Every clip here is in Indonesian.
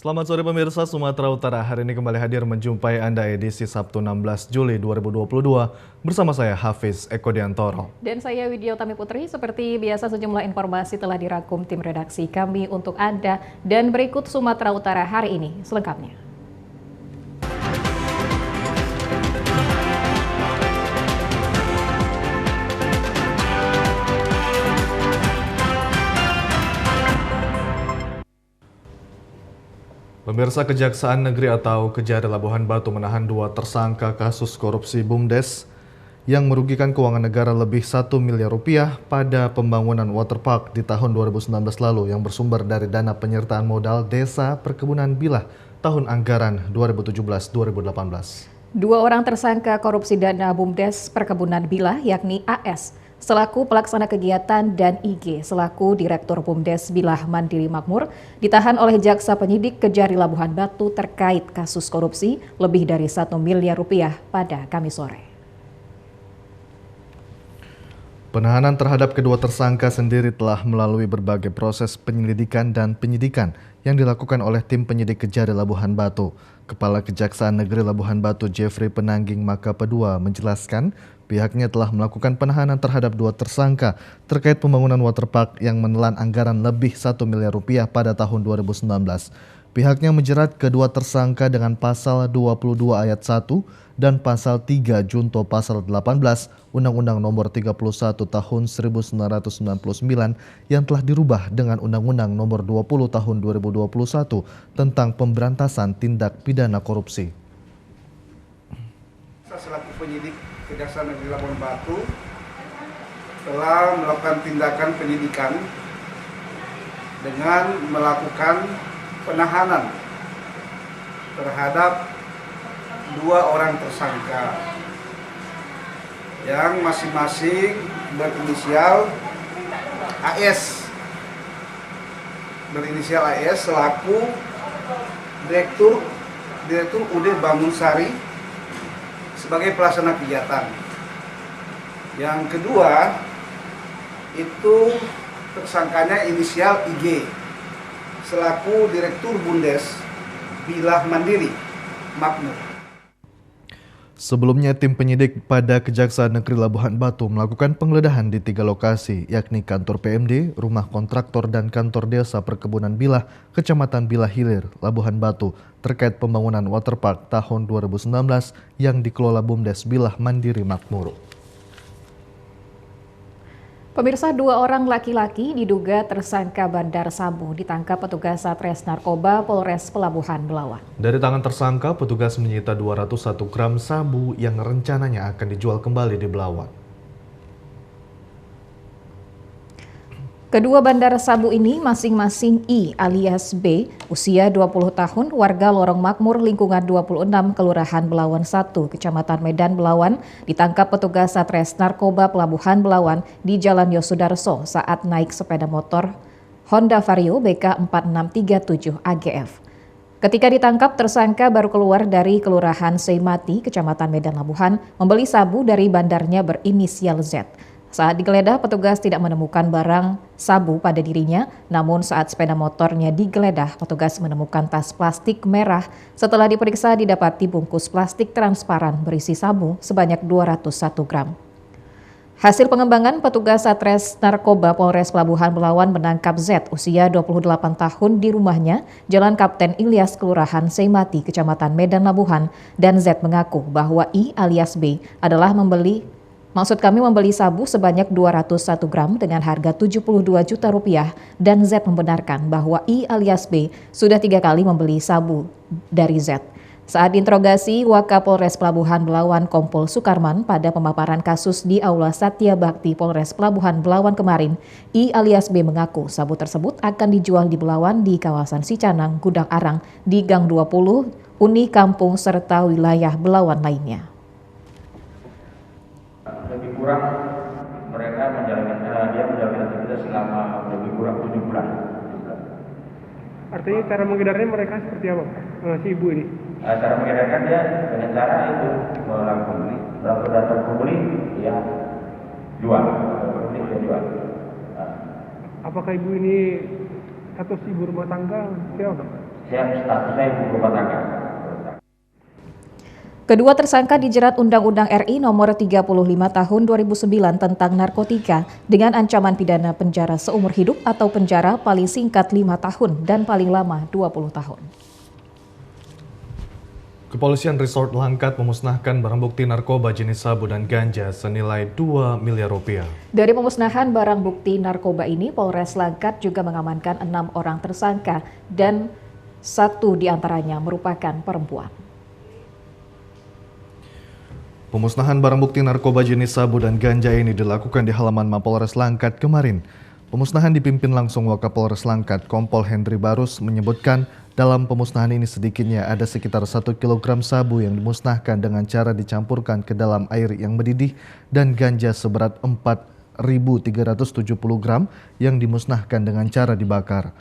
Selamat sore pemirsa Sumatera Utara. Hari ini kembali hadir menjumpai Anda edisi Sabtu 16 Juli 2022 bersama saya Hafiz Eko Diantoro. Dan saya Widya Utami Putri. Seperti biasa sejumlah informasi telah dirangkum tim redaksi kami untuk Anda dan berikut Sumatera Utara hari ini selengkapnya. Pemirsa, Kejaksaan Negeri atau Kejari Labuhan Batu menahan 2 tersangka kasus korupsi BUMDes yang merugikan keuangan negara lebih 1 miliar rupiah pada pembangunan waterpark di tahun 2019 lalu yang bersumber dari dana penyertaan modal Desa Perkebunan Bilah tahun anggaran 2017-2018. 2 orang tersangka korupsi dana BUMDes Perkebunan Bilah yakni AS selaku pelaksana kegiatan dan IG selaku Direktur BUMDes Bilah Mandiri Makmur ditahan oleh Jaksa Penyidik Kejari Labuhan Batu terkait kasus korupsi lebih dari 1 miliar rupiah pada Kamis sore. Penahanan terhadap kedua tersangka sendiri telah melalui berbagai proses penyelidikan dan penyidikan yang dilakukan oleh tim penyidik Kejari Labuhan Batu. Kepala Kejaksaan Negeri Labuhan Batu Jeffrey Penangging Makapa II menjelaskan pihaknya telah melakukan penahanan terhadap 2 tersangka terkait pembangunan waterpark yang menelan anggaran lebih 1 miliar rupiah pada tahun 2019. Pihaknya menjerat kedua tersangka dengan pasal 22 ayat 1 dan pasal 3 junto pasal 18 Undang-Undang Nomor 31 Tahun 1999 yang telah dirubah dengan Undang-Undang Nomor 20 Tahun 2021 tentang pemberantasan tindak pidana korupsi. Selaku penyidik Kejaksaan Negeri Labuhan Batu telah melakukan tindakan penyidikan dengan melakukan penahanan terhadap 2 orang tersangka yang masing-masing berinisial AS selaku Direktur UD Bangun Sari sebagai pelaksana kegiatan. Yang kedua itu tersangkanya inisial IG selaku Direktur BUMDes Bilah Mandiri Makmur. Sebelumnya tim penyidik pada Kejaksaan Negeri Labuhan Batu melakukan penggeledahan di 3 lokasi yakni kantor PMD, rumah kontraktor dan kantor Desa Perkebunan Bilah, Kecamatan Bilah Hilir, Labuhan Batu terkait pembangunan waterpark tahun 2019 yang dikelola BUMDes Bilah Mandiri Makmur. Pemirsa, 2 orang laki-laki diduga tersangka bandar sabu ditangkap petugas Satres Narkoba Polres Pelabuhan Belawan. Dari tangan tersangka, petugas menyita 201 gram sabu yang rencananya akan dijual kembali di Belawan. Kedua bandar sabu ini masing-masing I alias B, usia 20 tahun, warga Lorong Makmur, lingkungan 26, Kelurahan Belawan 1, Kecamatan Medan Belawan, ditangkap petugas Satres Narkoba Pelabuhan Belawan di Jalan Yosudarso saat naik sepeda motor Honda Vario BK 4637 AGF. Ketika ditangkap, tersangka baru keluar dari Kelurahan Seimati, Kecamatan Medan Labuhan, membeli sabu dari bandarnya berinisial Z. Saat digeledah, petugas tidak menemukan barang sabu pada dirinya, namun saat sepeda motornya digeledah, petugas menemukan tas plastik merah. Setelah diperiksa, didapati bungkus plastik transparan berisi sabu sebanyak 201 gram. Hasil pengembangan, petugas Satres Narkoba Polres Pelabuhan Belawan menangkap Z, usia 28 tahun di rumahnya, Jalan Kapten Ilyas, Kelurahan Seimati, Kecamatan Medan Labuhan, dan Z mengaku bahwa I alias B adalah membeli sabu sebanyak 201 gram dengan harga 72 juta rupiah dan Z membenarkan bahwa I alias B sudah 3 kali membeli sabu dari Z. Saat diinterogasi, Wakapolres Pelabuhan Belawan Kompol Sukarman pada pemaparan kasus di Aula Satya Bakti Polres Pelabuhan Belawan kemarin, I alias B mengaku sabu tersebut akan dijual di Belawan di kawasan Sicanang, Gudang Arang, di Gang 20, Uni Kampung serta wilayah Belawan lainnya. Lebih kurang mereka menjalankan aktivitas selama lebih kurang 7 bulan. Artinya cara mengedarnya mereka seperti apa, si ibu ini? Cara mengedarkan dia dengan cara itu melakukan datang pembeli, ya jual. Apakah ibu ini status ibu rumah tangga? Siapa? Statusnya ibu rumah tangga. Kedua tersangka dijerat Undang-Undang RI Nomor 35 Tahun 2009 tentang narkotika dengan ancaman pidana penjara seumur hidup atau penjara paling singkat 5 tahun dan paling lama 20 tahun. Kepolisian Resort Langkat memusnahkan barang bukti narkoba jenis sabu dan ganja senilai 2 miliar rupiah. Dari pemusnahan barang bukti narkoba ini, Polres Langkat juga mengamankan 6 orang tersangka dan 1 diantaranya merupakan perempuan. Pemusnahan barang bukti narkoba jenis sabu dan ganja ini dilakukan di halaman Mapolres Langkat kemarin. Pemusnahan dipimpin langsung Wakapolres Langkat, Kompol Hendri Barus, menyebutkan dalam pemusnahan ini sedikitnya ada sekitar 1 kg sabu yang dimusnahkan dengan cara dicampurkan ke dalam air yang mendidih dan ganja seberat 4.370 gram yang dimusnahkan dengan cara dibakar.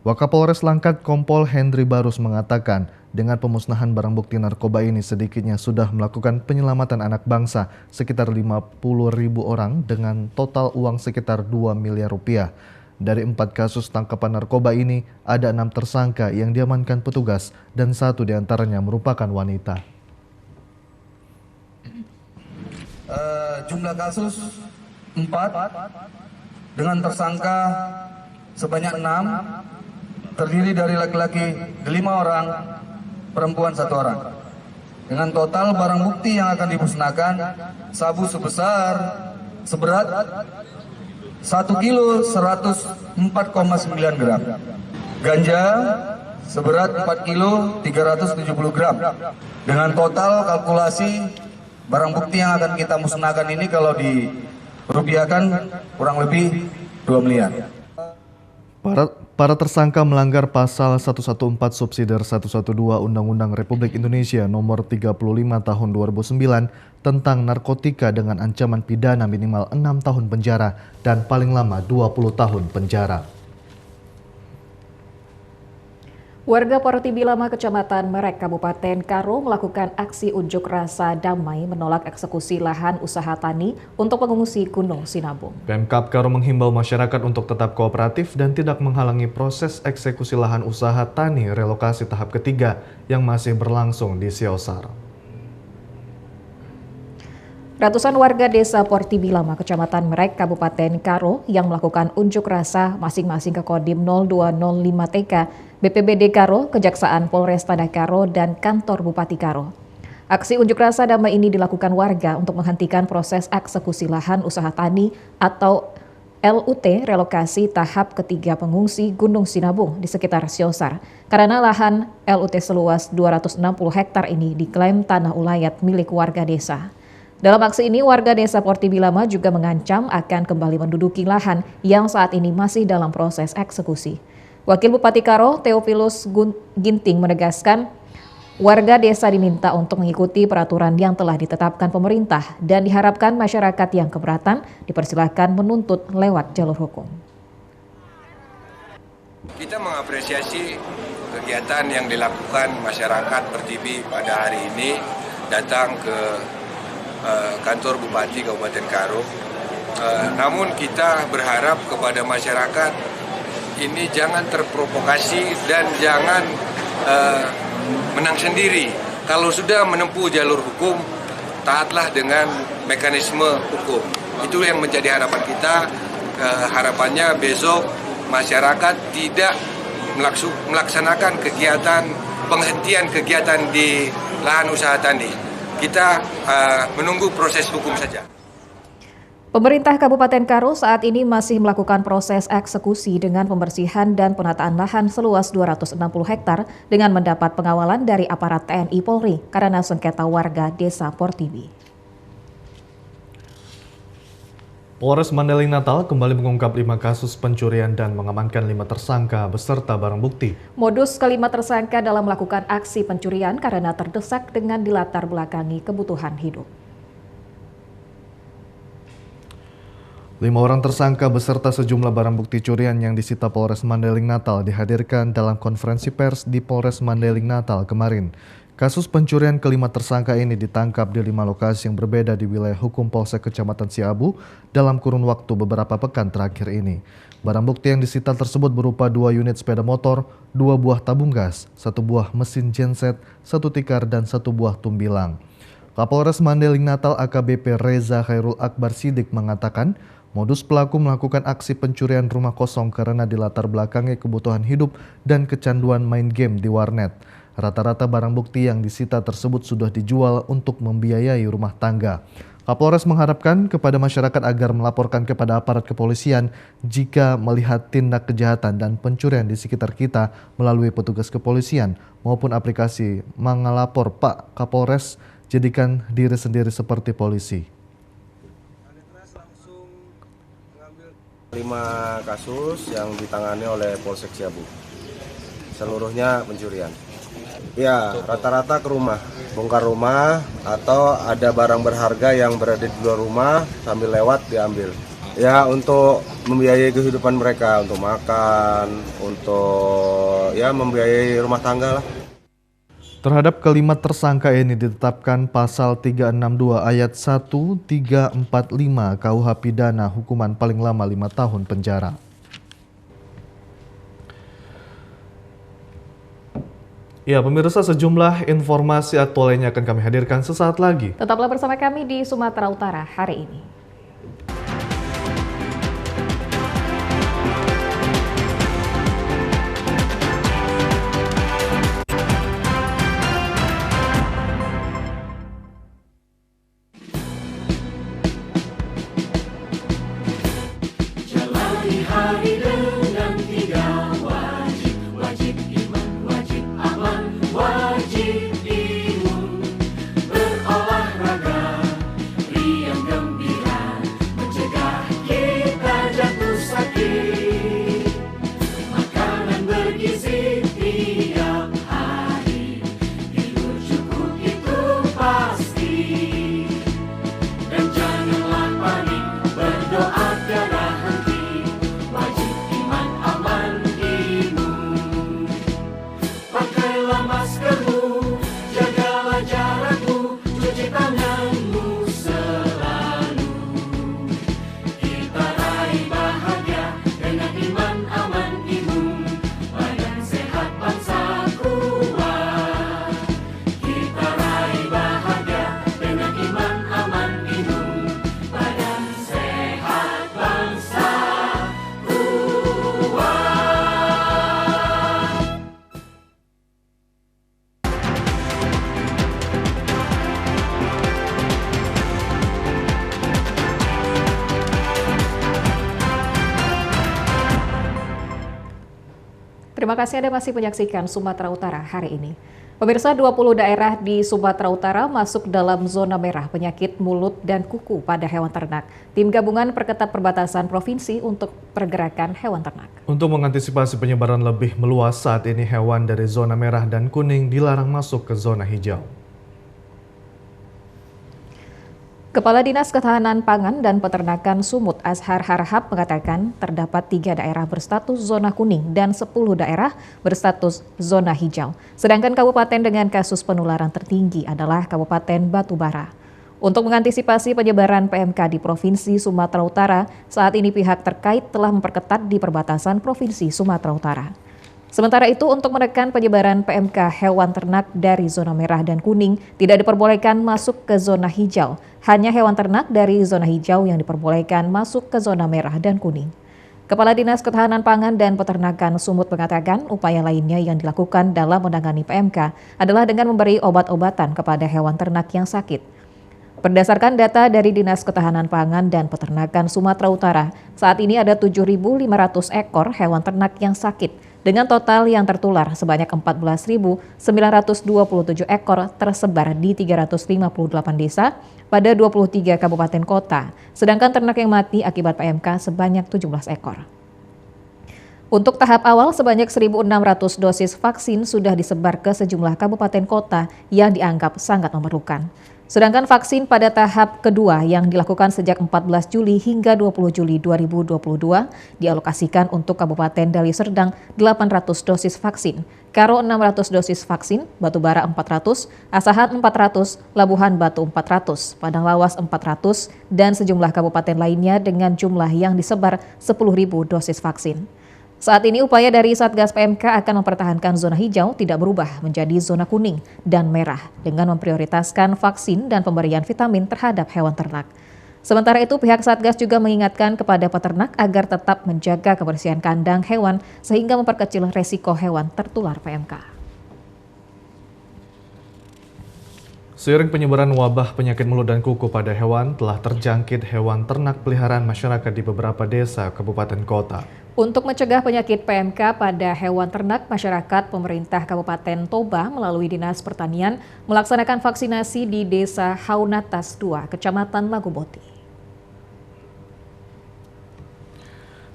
Wakapolres Langkat Kompol Hendri Barus mengatakan dengan pemusnahan barang bukti narkoba ini sedikitnya sudah melakukan penyelamatan anak bangsa sekitar 50.000 orang dengan total uang sekitar 2 miliar rupiah. Dari 4 kasus tangkapan narkoba ini ada 6 tersangka yang diamankan petugas dan 1 diantaranya merupakan wanita. Jumlah kasus 4 dengan tersangka sebanyak 6, terdiri dari laki-laki 5 orang, perempuan 1 orang. Dengan total barang bukti yang akan dimusnahkan, sabu seberat 1 kilo 104,9 gram. Ganja seberat 4 kilo 370 gram. Dengan total kalkulasi barang bukti yang akan kita musnahkan ini kalau dirupiahkan kurang lebih 2 miliar. Para tersangka melanggar pasal 114 subsidiar 112 Undang-Undang Republik Indonesia Nomor 35 Tahun 2009 tentang narkotika dengan ancaman pidana minimal 6 tahun penjara dan paling lama 20 tahun penjara. Warga Portibi Lama, Kecamatan Merek, Kabupaten Karo melakukan aksi unjuk rasa damai menolak eksekusi lahan usaha tani untuk pengungsi Gunung Sinabung. Pemkab Karo menghimbau masyarakat untuk tetap kooperatif dan tidak menghalangi proses eksekusi lahan usaha tani relokasi tahap ketiga yang masih berlangsung di Siosar. Ratusan warga desa Portibi Lama, Kecamatan Merek, Kabupaten Karo yang melakukan unjuk rasa masing-masing ke Kodim 0205 TK, BPBD Karo, Kejaksaan Polres Tanah Karo, dan Kantor Bupati Karo. Aksi unjuk rasa damai ini dilakukan warga untuk menghentikan proses eksekusi lahan usaha tani atau LUT relokasi tahap ketiga pengungsi Gunung Sinabung di sekitar Siosar. Karena lahan LUT seluas 260 hektar ini diklaim tanah ulayat milik warga desa. Dalam aksi ini, warga desa Portibi Lama juga mengancam akan kembali menduduki lahan yang saat ini masih dalam proses eksekusi. Wakil Bupati Karo, Theophilus Ginting, menegaskan warga desa diminta untuk mengikuti peraturan yang telah ditetapkan pemerintah dan diharapkan masyarakat yang keberatan dipersilahkan menuntut lewat jalur hukum. Kita mengapresiasi kegiatan yang dilakukan masyarakat Portibi pada hari ini datang ke kantor Bupati Kabupaten Karo. Namun kita berharap kepada masyarakat ini jangan terprovokasi dan jangan menang sendiri. Kalau sudah menempuh jalur hukum, taatlah dengan mekanisme hukum. Itu yang menjadi harapan kita. Harapannya besok masyarakat tidak melaksanakan kegiatan penghentian kegiatan di lahan usaha tani. Kita menunggu proses hukum saja. Pemerintah Kabupaten Karo saat ini masih melakukan proses eksekusi dengan pembersihan dan penataan lahan seluas 260 hektar dengan mendapat pengawalan dari aparat TNI Polri karena sengketa warga desa Portibi. Polres Mandailing Natal kembali mengungkap 5 kasus pencurian dan mengamankan 5 tersangka beserta barang bukti. Modus kelima tersangka dalam melakukan aksi pencurian karena terdesak dengan dilatar belakangi kebutuhan hidup. 5 orang tersangka beserta sejumlah barang bukti curian yang disita Polres Mandailing Natal dihadirkan dalam konferensi pers di Polres Mandailing Natal kemarin. Kasus pencurian kelima tersangka ini ditangkap di 5 lokasi yang berbeda di wilayah hukum Polsek Kecamatan Siabu dalam kurun waktu beberapa pekan terakhir ini. Barang bukti yang disita tersebut berupa 2 unit sepeda motor, 2 buah tabung gas, 1 buah mesin genset, 1 tikar, dan 1 buah tumbilang. Kapolres Mandeling Natal AKBP Reza Khairul Akbar Sidik mengatakan, modus pelaku melakukan aksi pencurian rumah kosong karena dilatar belakangi kebutuhan hidup dan kecanduan main game di warnet. Rata-rata barang bukti yang disita tersebut sudah dijual untuk membiayai rumah tangga. Kapolres mengharapkan kepada masyarakat agar melaporkan kepada aparat kepolisian jika melihat tindak kejahatan dan pencurian di sekitar kita melalui petugas kepolisian maupun aplikasi Mangalapor Pak Kapolres, jadikan diri sendiri seperti polisi. 5 kasus yang ditangani oleh Polsek Siabu, seluruhnya pencurian. Ya, rata-rata ke rumah, bongkar rumah atau ada barang berharga yang berada di luar rumah sambil lewat diambil. Ya, untuk membiayai kehidupan mereka, untuk makan, untuk ya membiayai rumah tangga lah. Terhadap kelima tersangka ini ditetapkan pasal 362 ayat 1, 3, 4, 5 KUH pidana hukuman paling lama 5 tahun penjara. Ya, pemirsa, sejumlah informasi aktual lainnya akan kami hadirkan sesaat lagi. Tetaplah bersama kami di Sumatera Utara hari ini. Jalani hari dengan 3 wajib, wajib iman, wajib aman, wajib imun. Berolahraga, riang gembira, mencegah kita jatuh sakit. Makanan bergizi tiap hari, tidur cukup itu pasti. Dan janganlah panik, berdoa tiada henti. Wajib iman, aman, imun. Pakailah maskermu, jagalah jarakmu, cuci tanganmu selalu. Kita raih bahagia dengan iman, aman, imun. Badan sehat, bangsa kuat. Kita raih bahagia dengan iman, aman, imun. Badan sehat, bangsa kuat. Terima kasih Anda masih menyaksikan Sumatera Utara hari ini. Pemirsa, 20 daerah di Sumatera Utara masuk dalam zona merah penyakit mulut dan kuku pada hewan ternak. Tim gabungan perketat perbatasan provinsi untuk pergerakan hewan ternak. Untuk mengantisipasi penyebaran lebih meluas, saat ini hewan dari zona merah dan kuning dilarang masuk ke zona hijau. Kepala Dinas Ketahanan Pangan dan Peternakan Sumut Azhar Harahap mengatakan terdapat 3 daerah berstatus zona kuning dan 10 daerah berstatus zona hijau. Sedangkan kabupaten dengan kasus penularan tertinggi adalah Kabupaten Batubara. Untuk mengantisipasi penyebaran PMK di Provinsi Sumatera Utara, saat ini pihak terkait telah memperketat di perbatasan Provinsi Sumatera Utara. Sementara itu, untuk menekan penyebaran PMK hewan ternak dari zona merah dan kuning tidak diperbolehkan masuk ke zona hijau. Hanya hewan ternak dari zona hijau yang diperbolehkan masuk ke zona merah dan kuning. Kepala Dinas Ketahanan Pangan dan Peternakan Sumut mengatakan upaya lainnya yang dilakukan dalam menangani PMK adalah dengan memberi obat-obatan kepada hewan ternak yang sakit. Berdasarkan data dari Dinas Ketahanan Pangan dan Peternakan Sumatera Utara, saat ini ada 7.500 ekor hewan ternak yang sakit, dengan total yang tertular sebanyak 14.927 ekor tersebar di 358 desa pada 23 kabupaten kota, sedangkan ternak yang mati akibat PMK sebanyak 17 ekor. Untuk tahap awal, sebanyak 1.600 dosis vaksin sudah disebar ke sejumlah kabupaten kota yang dianggap sangat memerlukan. Sedangkan vaksin pada tahap kedua yang dilakukan sejak 14 Juli hingga 20 Juli 2022 dialokasikan untuk Kabupaten Deli Serdang 800 dosis vaksin, Karo 600 dosis vaksin, Batubara 400, Asahan 400, Labuhan Batu 400, Padang Lawas 400, dan sejumlah kabupaten lainnya dengan jumlah yang disebar 10.000 dosis vaksin. Saat ini upaya dari Satgas PMK akan mempertahankan zona hijau tidak berubah menjadi zona kuning dan merah dengan memprioritaskan vaksin dan pemberian vitamin terhadap hewan ternak. Sementara itu pihak Satgas juga mengingatkan kepada peternak agar tetap menjaga kebersihan kandang hewan sehingga memperkecil resiko hewan tertular PMK. Seiring penyebaran wabah penyakit mulut dan kuku pada hewan, telah terjangkit hewan ternak peliharaan masyarakat di beberapa desa, kabupaten kota. Untuk mencegah penyakit PMK pada hewan ternak, masyarakat pemerintah Kabupaten Toba melalui Dinas Pertanian melaksanakan vaksinasi di Desa Haunatas 2, Kecamatan Laguboti.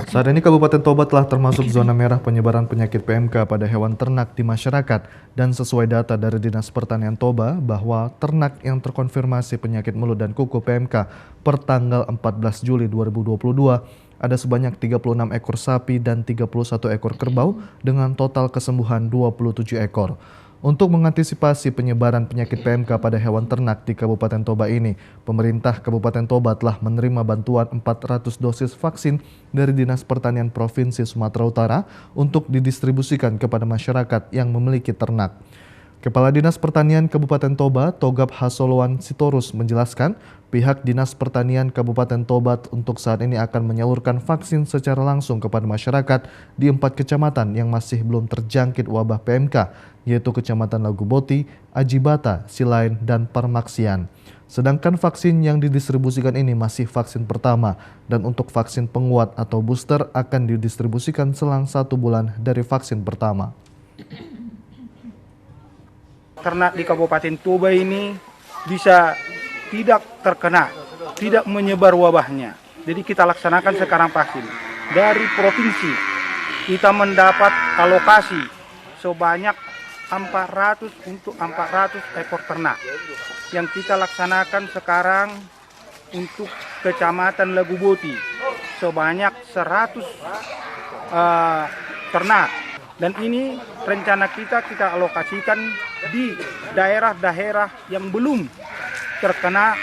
Saat ini Kabupaten Toba telah termasuk zona merah penyebaran penyakit PMK pada hewan ternak di masyarakat dan sesuai data dari Dinas Pertanian Toba bahwa ternak yang terkonfirmasi penyakit mulut dan kuku PMK per tanggal 14 Juli 2022 ada sebanyak 36 ekor sapi dan 31 ekor kerbau dengan total kesembuhan 27 ekor. Untuk mengantisipasi penyebaran penyakit PMK pada hewan ternak di Kabupaten Toba ini, pemerintah Kabupaten Toba telah menerima bantuan 400 dosis vaksin dari Dinas Pertanian Provinsi Sumatera Utara untuk didistribusikan kepada masyarakat yang memiliki ternak. Kepala Dinas Pertanian Kabupaten Toba, Togap Hasolowan Sitorus menjelaskan, pihak Dinas Pertanian Kabupaten Toba untuk saat ini akan menyalurkan vaksin secara langsung kepada masyarakat di 4 kecamatan yang masih belum terjangkit wabah PMK, yaitu Kecamatan Laguboti, Ajibata, Silain, dan Parmaksian. Sedangkan vaksin yang didistribusikan ini masih vaksin pertama, dan untuk vaksin penguat atau booster akan didistribusikan selang 1 bulan dari vaksin pertama. Ternak di Kabupaten Toba ini bisa tidak terkena, tidak menyebar wabahnya. Jadi kita laksanakan sekarang vaksin. Dari provinsi kita mendapat alokasi sebanyak 400 untuk 400 ekor ternak. Yang kita laksanakan sekarang untuk Kecamatan Laguboti sebanyak 100 ternak. Dan ini rencana kita alokasikan di daerah-daerah yang belum terkena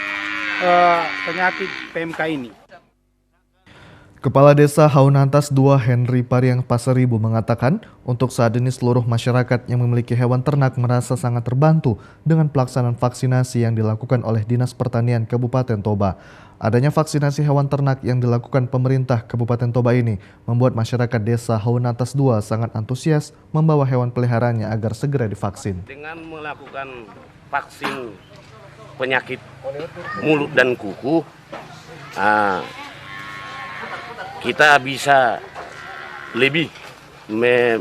penyakit PMK ini. Kepala Desa Haunatas 2 Henry Pariang Pasaribu mengatakan, untuk saat ini seluruh masyarakat yang memiliki hewan ternak merasa sangat terbantu dengan pelaksanaan vaksinasi yang dilakukan oleh Dinas Pertanian Kabupaten Toba. Adanya vaksinasi hewan ternak yang dilakukan pemerintah Kabupaten Toba ini membuat masyarakat Desa Haunatas 2 sangat antusias membawa hewan peliharaannya agar segera divaksin. Dengan melakukan vaksin penyakit mulut dan kuku, kita bisa lebih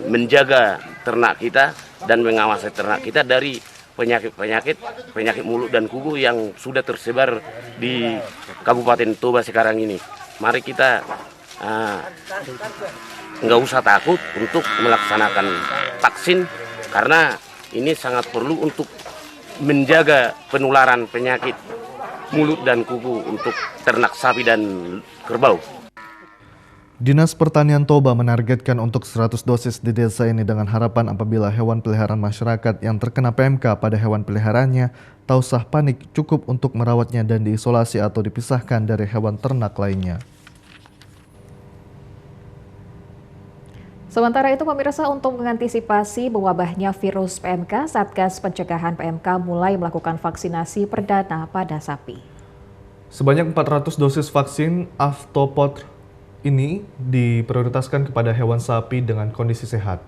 menjaga ternak kita dan mengawasi ternak kita dari penyakit mulut dan kuku yang sudah tersebar di Kabupaten Toba sekarang ini. Mari kita nggak usah takut untuk melaksanakan vaksin karena ini sangat perlu untuk menjaga penularan penyakit mulut dan kuku untuk ternak sapi dan kerbau. Dinas Pertanian Toba menargetkan untuk 100 dosis di desa ini dengan harapan apabila hewan peliharaan masyarakat yang terkena PMK pada hewan peliharaannya tak usah panik, cukup untuk merawatnya dan diisolasi atau dipisahkan dari hewan ternak lainnya. Sementara itu pemirsa, untuk mengantisipasi mewabahnya virus PMK, Satgas Pencegahan PMK mulai melakukan vaksinasi perdana pada sapi. Sebanyak 400 dosis vaksin Aftopod ini diprioritaskan kepada hewan sapi dengan kondisi sehat.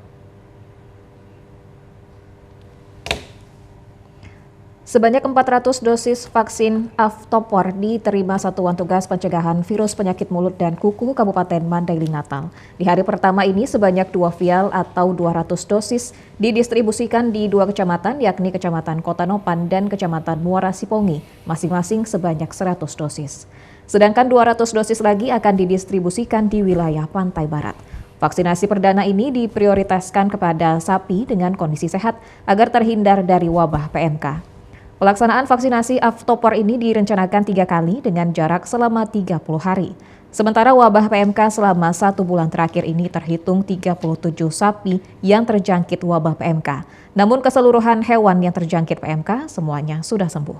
Sebanyak 400 dosis vaksin Aftopor diterima Satuan Tugas Pencegahan Virus Penyakit Mulut dan Kuku Kabupaten Mandailing Natal. Di hari pertama ini sebanyak 2 vial atau 200 dosis didistribusikan di 2 kecamatan, yakni Kecamatan Kota Nopan dan Kecamatan Muara Sipongi, masing-masing sebanyak 100 dosis. Sedangkan 200 dosis lagi akan didistribusikan di wilayah Pantai Barat. Vaksinasi perdana ini diprioritaskan kepada sapi dengan kondisi sehat agar terhindar dari wabah PMK. Pelaksanaan vaksinasi Aftopor ini direncanakan 3 kali dengan jarak selama 30 hari. Sementara wabah PMK selama 1 bulan terakhir ini terhitung 37 sapi yang terjangkit wabah PMK. Namun keseluruhan hewan yang terjangkit PMK semuanya sudah sembuh.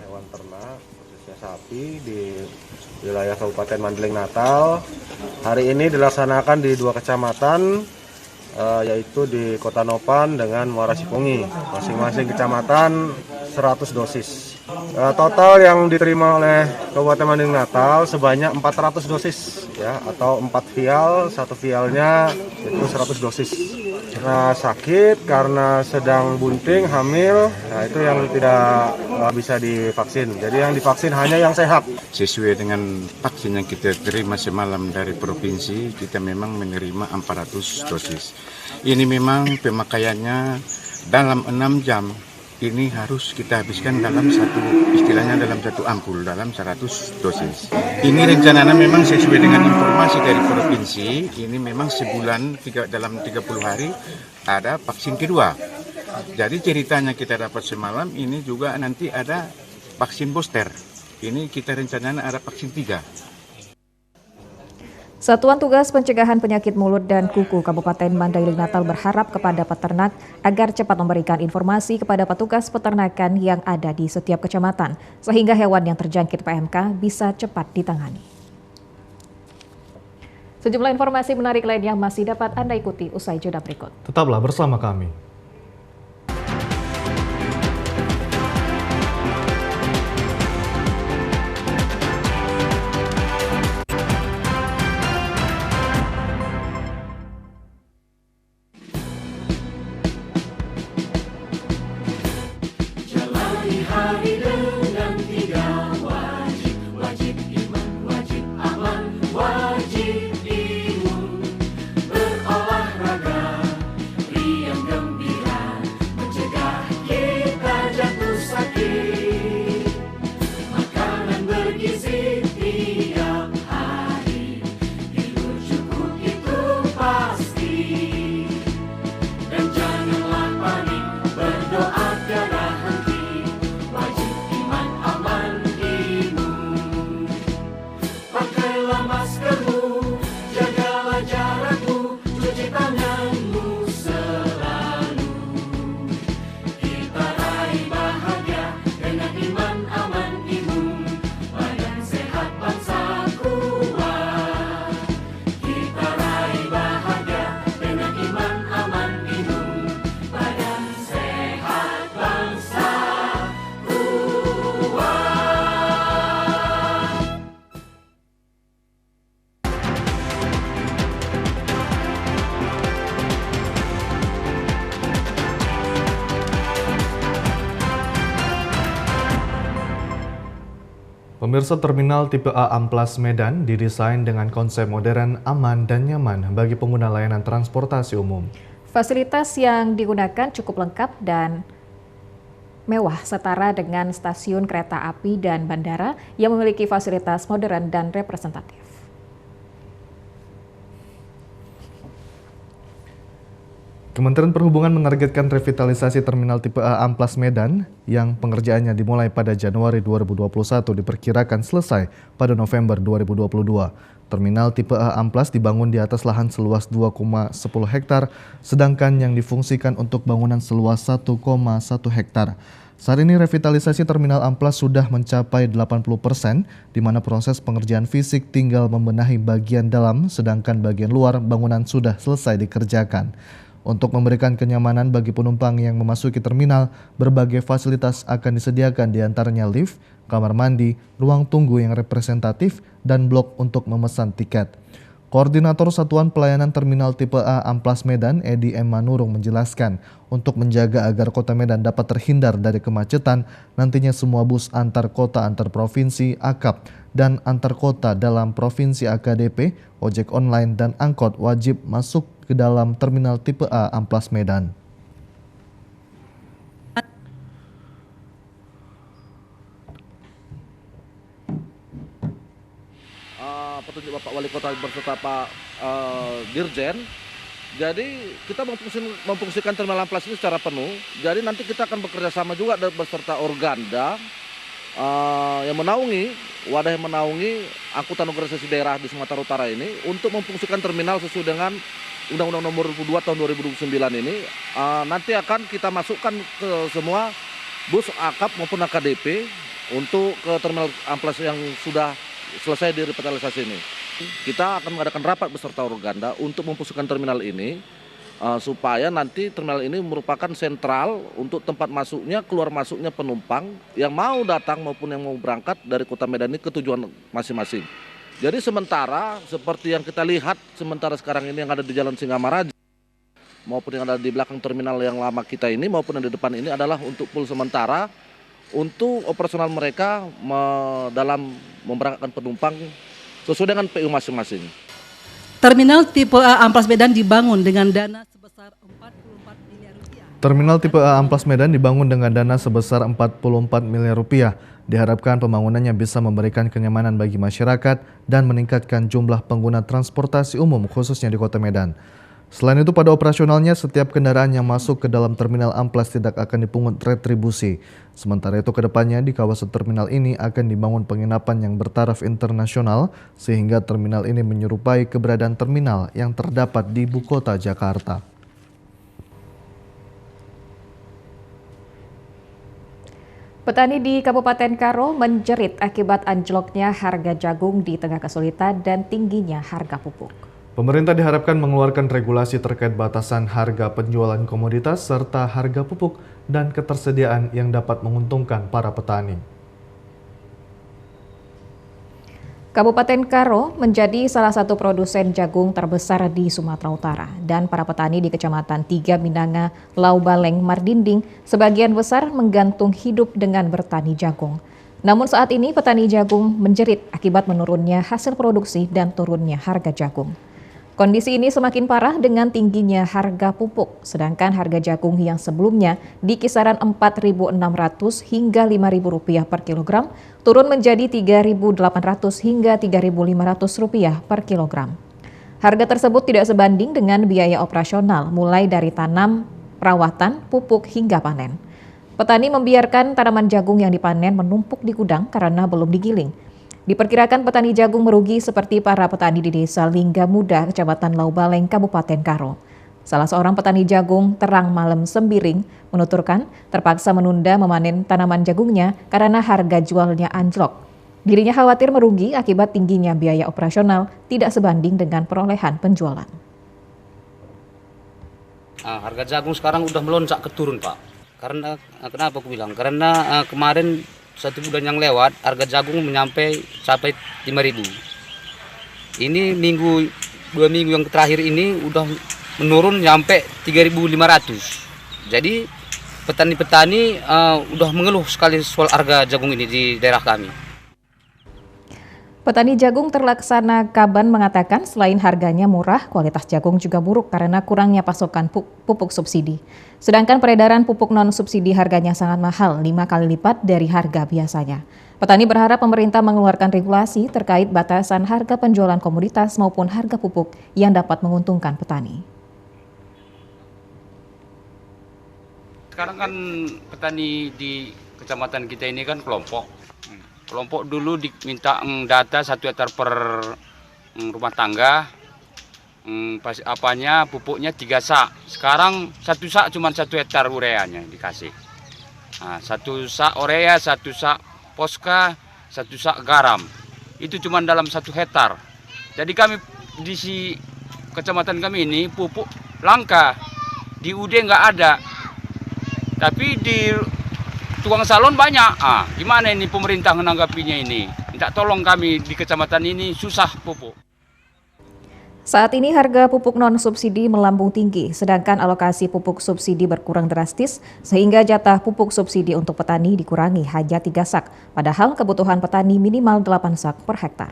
Hewan ternak, khususnya sapi di wilayah Kabupaten Mandailing Natal, hari ini dilaksanakan di 2 kecamatan, yaitu di Kota Nopan dengan Muara Sipungi. Masing-masing kecamatan 100 dosis. Total yang diterima oleh Kabupaten Mandailing Natal sebanyak 400 dosis, ya, atau 4 vial, 1 vialnya itu 100 dosis. Nah, sakit karena sedang bunting, hamil, nah itu yang tidak bisa divaksin. Jadi yang divaksin hanya yang sehat. Sesuai dengan vaksin yang kita terima semalam dari provinsi, kita memang menerima 400 dosis. Ini memang pemakaiannya dalam 6 jam. Ini harus kita habiskan dalam satu ampul, dalam 100 dosis. Ini rencananya memang sesuai dengan informasi dari provinsi, ini memang sebulan dalam 30 hari ada vaksin kedua. Jadi ceritanya kita dapat semalam, ini juga nanti ada vaksin booster. Ini kita rencananya ada vaksin 3. Satuan Tugas Pencegahan Penyakit Mulut dan Kuku Kabupaten Mandailing Natal berharap kepada peternak agar cepat memberikan informasi kepada petugas peternakan yang ada di setiap kecamatan, sehingga hewan yang terjangkit PMK bisa cepat ditangani. Sejumlah informasi menarik lainnya masih dapat Anda ikuti usai jeda berikut. Tetaplah bersama kami. Hari dengan 3 wajib, wajib iman, wajib aman, wajib imun. Berolahraga, riang gembira, mencegah kita jatuh sakit. Makanan bergizi tiap hari, tidur cukup itu pasti. Dan janganlah panik, berdoa tiada henti. Wajib iman, aman, imun. Pakailah maskermu, jagalah jarakmu, cuci tanganmu selalu. Kita raih bahagia dengan iman, aman, imun. Badan sehat, bangsa kuat. Kita raih bahagia dengan iman, aman, imun. Badan sehat, bangsa. Pemirsa, Terminal Tipe A Amplas Medan didesain dengan konsep modern, aman, dan nyaman bagi pengguna layanan transportasi umum. Fasilitas yang digunakan cukup lengkap dan mewah setara dengan stasiun kereta api dan bandara yang memiliki fasilitas modern dan representatif. Kementerian Perhubungan menargetkan revitalisasi Terminal Tipe A Amplas Medan yang pengerjaannya dimulai pada Januari 2021 diperkirakan selesai pada November 2022. Terminal Tipe A Amplas dibangun di atas lahan seluas 2,10 hektar, sedangkan yang difungsikan untuk bangunan seluas 1,1 hektar. Saat ini revitalisasi Terminal Amplas sudah mencapai 80%, di mana proses pengerjaan fisik tinggal membenahi bagian dalam, sedangkan bagian luar bangunan sudah selesai dikerjakan. Untuk memberikan kenyamanan bagi penumpang yang memasuki terminal, berbagai fasilitas akan disediakan, diantaranya lift, kamar mandi, ruang tunggu yang representatif, dan blok untuk memesan tiket. Koordinator Satuan Pelayanan Terminal Tipe A Amplas Medan, Edi M. Manurung, menjelaskan, untuk menjaga agar Kota Medan dapat terhindar dari kemacetan, nantinya semua bus antar kota antar provinsi AKAP dan antar kota dalam provinsi AKDP, ojek online, dan angkot wajib masuk ke dalam Terminal Tipe A Amplas Medan. Petunjuk Bapak Wali Kota berserta Pak Dirjen Jadi kita memfungsikan terminal amplas ini secara penuh. Jadi nanti kita akan bekerja sama juga beserta Organda yang menaungi, wadah yang menaungi angkutan organisasi daerah di Sumatera Utara ini untuk memfungsikan terminal sesuai dengan Undang-Undang Nomor 22 Tahun 2029 ini. Nanti akan kita masukkan ke semua bus akap maupun AKDP untuk ke terminal amplas yang sudah selesai direvitalisasi ini. Kita akan mengadakan rapat beserta Organda untuk memfungsikan terminal ini supaya nanti terminal ini merupakan sentral untuk tempat masuknya, keluar masuknya penumpang yang mau datang maupun yang mau berangkat dari Kota Medan ini ke tujuan masing-masing. Jadi sementara seperti yang kita lihat sementara sekarang ini yang ada di Jalan Singamaraja maupun yang ada di belakang terminal yang lama kita ini maupun yang di depan ini adalah untuk pool sementara untuk operasional mereka dalam memberangkatkan penumpang sesuai dengan PU masing-masing. Terminal tipe A Amplas Medan dibangun dengan dana sebesar 44 miliar rupiah. Terminal tipe A Amplas Medan dibangun dengan dana sebesar 44 miliar rupiah. Diharapkan pembangunannya bisa memberikan kenyamanan bagi masyarakat dan meningkatkan jumlah pengguna transportasi umum khususnya di Kota Medan. Selain itu, pada operasionalnya setiap kendaraan yang masuk ke dalam terminal amplas tidak akan dipungut retribusi. Sementara itu, kedepannya di kawasan terminal ini akan dibangun penginapan yang bertaraf internasional sehingga terminal ini menyerupai keberadaan terminal yang terdapat di ibu kota Jakarta. Petani di Kabupaten Karo menjerit akibat anjloknya harga jagung di tengah kesulitan dan tingginya harga pupuk. Pemerintah diharapkan mengeluarkan regulasi terkait batasan harga penjualan komoditas serta harga pupuk dan ketersediaan yang dapat menguntungkan para petani. Kabupaten Karo menjadi salah satu produsen jagung terbesar di Sumatera Utara dan para petani di Kecamatan 3 Minanga, Laubaleng, Mardinding sebagian besar menggantung hidup dengan bertani jagung. Namun saat ini petani jagung menjerit akibat menurunnya hasil produksi dan turunnya harga jagung. Kondisi ini semakin parah dengan tingginya harga pupuk, sedangkan harga jagung yang sebelumnya di kisaran Rp4.600 hingga Rp5.000 per kilogram turun menjadi Rp3.800 hingga Rp3.500 per kilogram. Harga tersebut tidak sebanding dengan biaya operasional mulai dari tanam, perawatan, pupuk hingga panen. Petani membiarkan tanaman jagung yang dipanen menumpuk di gudang karena belum digiling. Diperkirakan petani jagung merugi seperti para petani di Desa Lingga Muda, Kecamatan Laubaleng, Kabupaten Karo. Salah seorang petani jagung Terang Malam Sembiring menuturkan terpaksa menunda memanen tanaman jagungnya karena harga jualnya anjlok. Dirinya khawatir merugi akibat tingginya biaya operasional tidak sebanding dengan perolehan penjualan. Harga jagung sekarang udah melonjak ke turun, Pak. Karena kenapa aku bilang? Karena kemarin 1 bulan yang lewat harga jagung sampai 5.000. Ini 2 minggu yang terakhir ini udah menurun sampai 3.500. Jadi petani-petani udah mengeluh sekali soal harga jagung ini di daerah kami. Petani jagung Terlaksana Kaban mengatakan selain harganya murah, kualitas jagung juga buruk karena kurangnya pasokan pupuk subsidi. Sedangkan peredaran pupuk non-subsidi harganya sangat mahal, 5 kali lipat dari harga biasanya. Petani berharap pemerintah mengeluarkan regulasi terkait batasan harga penjualan komoditas maupun harga pupuk yang dapat menguntungkan petani. Sekarang kan petani di kecamatan kita ini kan kelompok. Kelompok dulu diminta data 1 hektar per rumah tangga, pupuknya 3 sak. Sekarang 1 sak cuma 1 hektar ureanya dikasih. 1 sak urea, 1 sak poska, 1 sak garam. Itu cuma dalam 1 hektar. Jadi kami di kecamatan kami ini pupuk langka, di UD nggak ada. Tapi di tukang salon banyak. Gimana ini pemerintah menanggapinya ini? Minta tolong kami di kecamatan ini susah pupuk. Saat ini harga pupuk non-subsidi melambung tinggi, sedangkan alokasi pupuk subsidi berkurang drastis, sehingga jatah pupuk subsidi untuk petani dikurangi hanya 3 sak, padahal kebutuhan petani minimal 8 sak per hektar.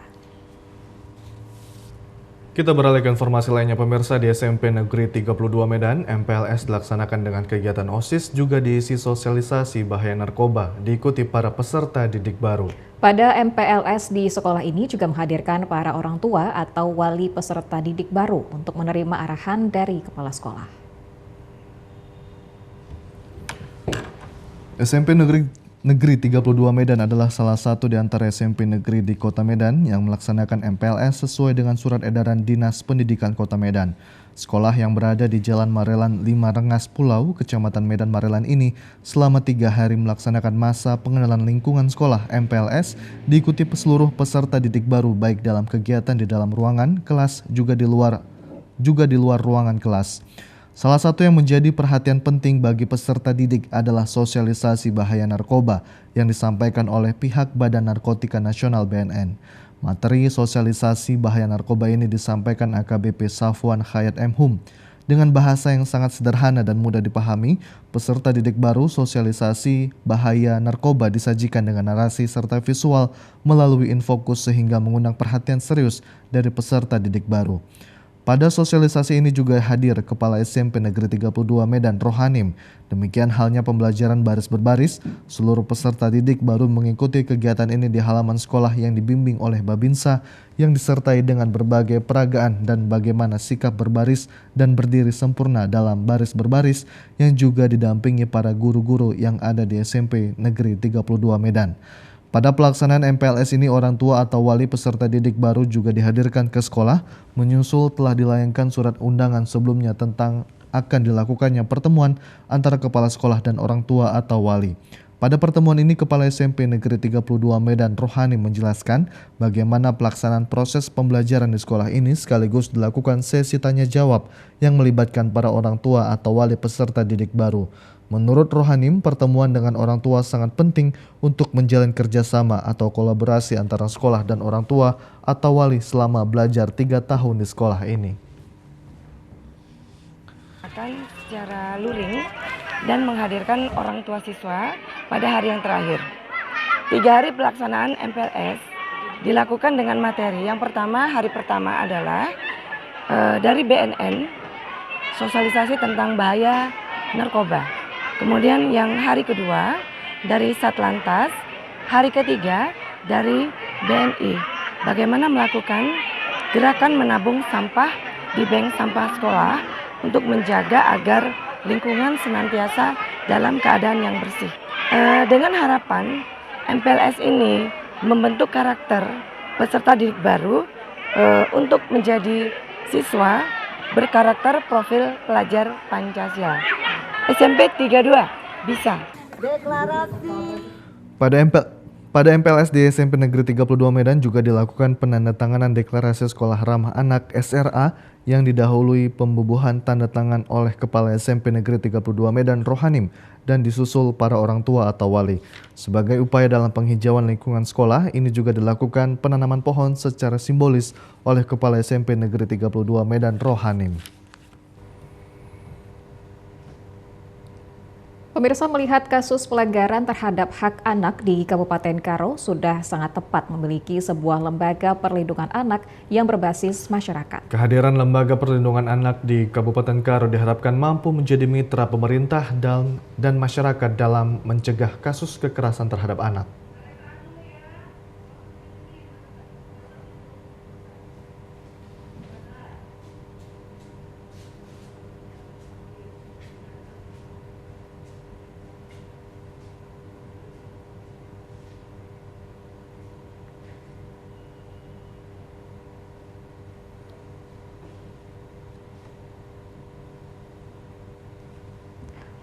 Kita beralih ke informasi lainnya pemirsa. Di SMP Negeri 32 Medan, MPLS dilaksanakan dengan kegiatan OSIS, juga diisi sosialisasi bahaya narkoba, diikuti para peserta didik baru. Pada MPLS di sekolah ini juga menghadirkan para orang tua atau wali peserta didik baru untuk menerima arahan dari kepala sekolah. SMP Negeri 32 Medan adalah salah satu di antara SMP negeri di Kota Medan yang melaksanakan MPLS sesuai dengan surat edaran Dinas Pendidikan Kota Medan. Sekolah yang berada di Jalan Marelan 5 Rengas Pulau, Kecamatan Medan Marelan ini selama 3 hari melaksanakan masa pengenalan lingkungan sekolah MPLS, diikuti seluruh peserta didik baru baik dalam kegiatan di dalam ruangan kelas juga di luar ruangan kelas. Salah satu yang menjadi perhatian penting bagi peserta didik adalah sosialisasi bahaya narkoba yang disampaikan oleh pihak Badan Narkotika Nasional BNN. Materi sosialisasi bahaya narkoba ini disampaikan AKBP Safwan Khayat M. Hum. Dengan bahasa yang sangat sederhana dan mudah dipahami, peserta didik baru sosialisasi bahaya narkoba disajikan dengan narasi serta visual melalui infokus sehingga mengundang perhatian serius dari peserta didik baru. Pada sosialisasi ini juga hadir Kepala SMP Negeri 32 Medan Rohanim. Demikian halnya pembelajaran baris berbaris, seluruh peserta didik baru mengikuti kegiatan ini di halaman sekolah yang dibimbing oleh Babinsa yang disertai dengan berbagai peragaan dan bagaimana sikap berbaris dan berdiri sempurna dalam baris berbaris yang juga didampingi para guru-guru yang ada di SMP Negeri 32 Medan. Pada pelaksanaan MPLS ini, orang tua atau wali peserta didik baru juga dihadirkan ke sekolah, menyusul telah dilayangkan surat undangan sebelumnya tentang akan dilakukannya pertemuan antara kepala sekolah dan orang tua atau wali. Pada pertemuan ini, Kepala SMP Negeri 32 Medan Rohani menjelaskan bagaimana pelaksanaan proses pembelajaran di sekolah ini sekaligus dilakukan sesi tanya jawab yang melibatkan para orang tua atau wali peserta didik baru. Menurut Rohanim, pertemuan dengan orang tua sangat penting untuk menjalin kerjasama atau kolaborasi antara sekolah dan orang tua atau wali selama belajar 3 tahun di sekolah ini. Akan secara luring dan menghadirkan orang tua siswa pada hari yang terakhir. 3 hari pelaksanaan MPLS dilakukan dengan materi. Yang pertama, hari pertama adalah dari BNN, sosialisasi tentang bahaya narkoba. Kemudian yang hari kedua dari Satlantas, hari ketiga dari BNI. Bagaimana melakukan gerakan menabung sampah di bank sampah sekolah untuk menjaga agar lingkungan senantiasa dalam keadaan yang bersih. Dengan harapan MPLS ini membentuk karakter peserta didik baru untuk menjadi siswa berkarakter profil pelajar Pancasila. SMP 32 bisa. Deklarasi. Pada MPLS di SMP Negeri 32 Medan juga dilakukan penandatanganan deklarasi sekolah ramah anak SRA yang didahului pembubuhan tanda tangan oleh Kepala SMP Negeri 32 Medan Rohanim dan disusul para orang tua atau wali. Sebagai upaya dalam penghijauan lingkungan sekolah, ini juga dilakukan penanaman pohon secara simbolis oleh Kepala SMP Negeri 32 Medan Rohanim. Pemirsa, melihat kasus pelanggaran terhadap hak anak di Kabupaten Karo sudah sangat tepat memiliki sebuah lembaga perlindungan anak yang berbasis masyarakat. Kehadiran lembaga perlindungan anak di Kabupaten Karo diharapkan mampu menjadi mitra pemerintah dan masyarakat dalam mencegah kasus kekerasan terhadap anak.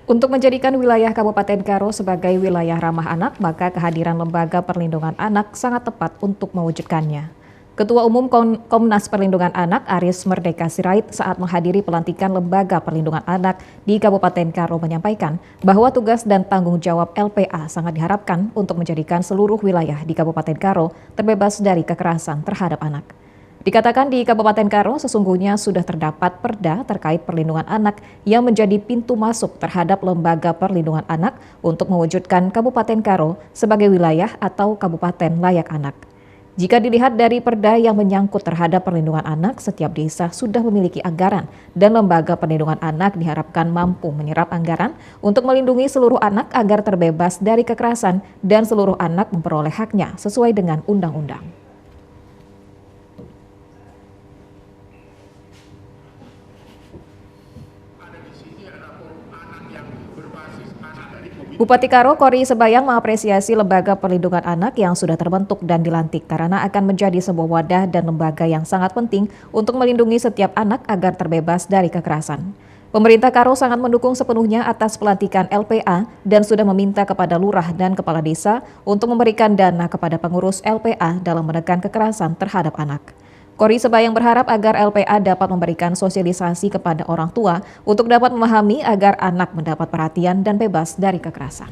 Untuk menjadikan wilayah Kabupaten Karo sebagai wilayah ramah anak, maka kehadiran Lembaga Perlindungan Anak sangat tepat untuk mewujudkannya. Ketua Umum Komnas Perlindungan Anak Aris Merdeka Sirait saat menghadiri pelantikan Lembaga Perlindungan Anak di Kabupaten Karo menyampaikan bahwa tugas dan tanggung jawab LPA sangat diharapkan untuk menjadikan seluruh wilayah di Kabupaten Karo terbebas dari kekerasan terhadap anak. Dikatakan di Kabupaten Karo sesungguhnya sudah terdapat perda terkait perlindungan anak yang menjadi pintu masuk terhadap Lembaga Perlindungan Anak untuk mewujudkan Kabupaten Karo sebagai wilayah atau kabupaten layak anak. Jika dilihat dari perda yang menyangkut terhadap perlindungan anak, setiap desa sudah memiliki anggaran dan lembaga perlindungan anak diharapkan mampu menyerap anggaran untuk melindungi seluruh anak agar terbebas dari kekerasan dan seluruh anak memperoleh haknya sesuai dengan undang-undang. Bupati Karo, Kori Sebayang mengapresiasi Lembaga Perlindungan Anak yang sudah terbentuk dan dilantik karena akan menjadi sebuah wadah dan lembaga yang sangat penting untuk melindungi setiap anak agar terbebas dari kekerasan. Pemerintah Karo sangat mendukung sepenuhnya atas pelantikan LPA dan sudah meminta kepada lurah dan kepala desa untuk memberikan dana kepada pengurus LPA dalam menekan kekerasan terhadap anak. Kori Sebayang berharap agar LPA dapat memberikan sosialisasi kepada orang tua untuk dapat memahami agar anak mendapat perhatian dan bebas dari kekerasan.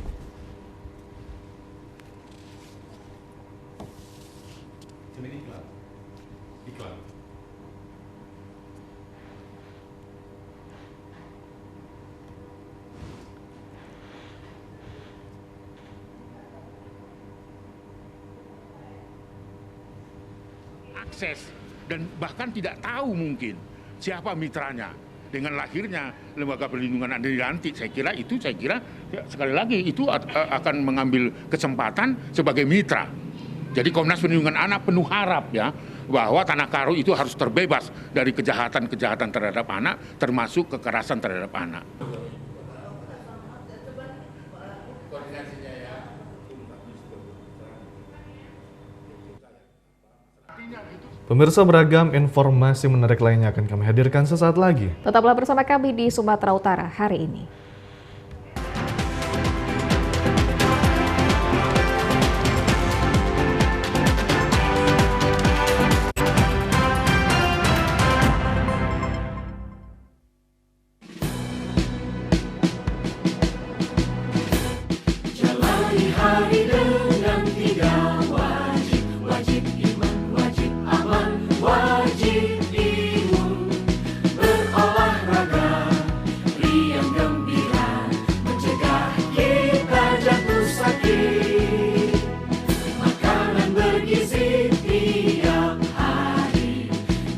Akses dan bahkan tidak tahu mungkin siapa mitranya. Dengan lahirnya Lembaga Perlindungan Anak dilantik, saya kira sekali lagi itu akan mengambil kesempatan sebagai mitra. Jadi Komnas Perlindungan Anak penuh harap ya bahwa Tanah Karo itu harus terbebas dari kejahatan-kejahatan terhadap anak, termasuk kekerasan terhadap anak. Pemirsa, beragam informasi menarik lainnya akan kami hadirkan sesaat lagi. Tetaplah bersama kami di Sumatera Utara hari ini. Jalani hari dengan tiga wajib, wajib iman, wajib aman, wajib imun. Berolahraga, riang gembira, mencegah kita jatuh sakit. Makanan bergizi tiap hari,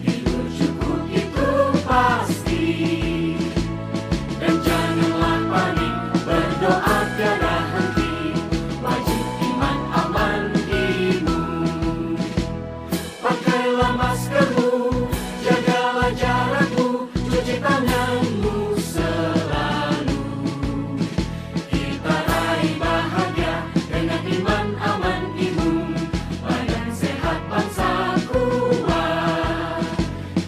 tidur cukup itu pasti. Dan janganlah panik, berdoa tiada henti. Wajib iman, aman, imun. Pakailah maskermu, jagalah jarakmu, cuci tanganmu selalu. Kita raih bahagia dengan iman, aman, imun. Badan sehat, bangsa kuat.